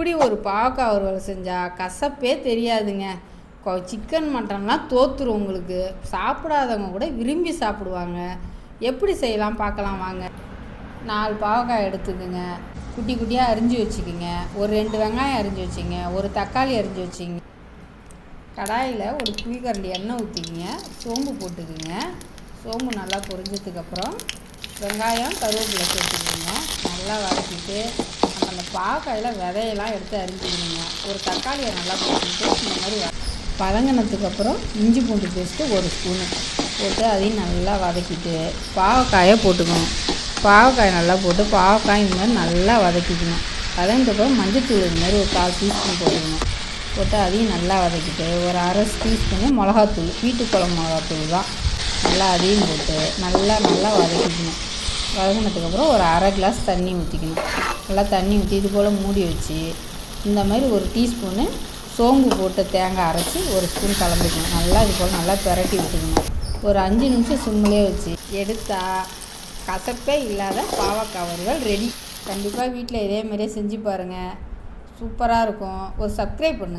இப்படி ஒரு பாவக்காய் வறுவல் செஞ்சால் கசப்பே தெரியாதுங்க. சிக்கன் மட்டன்லாம் தோற்றுரும் உங்களுக்கு. சாப்பிடாதவங்க கூட விரும்பி சாப்பிடுவாங்க. எப்படி செய்யலாம் பார்க்கலாம் வாங்க. 4 பாவக்காய் எடுத்துக்குங்க. குட்டி குட்டியாக அரிஞ்சு வச்சுக்கிங்க. ஒரு 2 வெங்காயம் அரிஞ்சு வச்சுங்க. ஒரு தக்காளி அரிஞ்சு வச்சுங்க. கடாயில் ஒரு குழிக்கரண்டி எண்ணெய் ஊற்றிக்கிங்க. சோம்பு போட்டுக்குங்க. சோம்பு நல்லா பொரிஞ்சதுக்கப்புறம் வெங்காயம் கருவேப்பிலை சேர்த்துக்குங்க. நல்லா வதக்கிட்டு அந்த பாவக்காயில் விதையெல்லாம் எடுத்து அரிஞ்சிக்கணுங்க. ஒரு தக்காளியை நல்லா போட்டுக்கிட்டு இந்த மாதிரி வதங்கினதுக்கப்புறம் இஞ்சி பூண்டு பேஸ்ட்டு 1 ஸ்பூனு போட்டு அதையும் நல்லா வதக்கிட்டு பாவக்காயை போட்டுக்கணும். பாவக்காயை நல்லா போட்டு பாவக்காய் இந்த மாதிரி நல்லா வதக்கிக்கணும். வதங்கினதுக்கப்புறம் மஞ்சத்தூள் இந்த மாதிரி ஒரு 1/4 டீஸ்பூன் போட்டுக்கணும். போட்டு அதையும் நல்லா வதக்கிட்டு ஒரு 1/2 டீஸ்பூனு மிளகாத்தூள், வீட்டு குழம்பு மிளகாத்தூள் தான், நல்லா அதையும் போட்டு நல்லா வதக்கிக்கணும். வதங்கினதுக்கப்புறம் ஒரு 1/2 கிளாஸ் தண்ணி ஊற்றிக்கணும். நல்லா தண்ணி ஊற்றி இது போல் மூடி வச்சு இந்த மாதிரி 1 டீஸ்பூனு சோம்பு போட்டு தேங்காய் அரைச்சி 1 ஸ்பூன் கலந்துக்கணும். நல்லா இது போல் நல்லா பிரட்டி விட்டுக்கணும். ஒரு 5 நிமிஷம் சிம்மிலே வச்சு எடுத்தால் கசப்பே இல்லாத பாவக்காய் வறுவல் ரெடி. கண்டிப்பாக வீட்டில் இதே மாதிரியே செஞ்சு பாருங்கள். சூப்பராக இருக்கும். ஒரு சப்ஸ்கிரைப் பண்ணுங்கள்.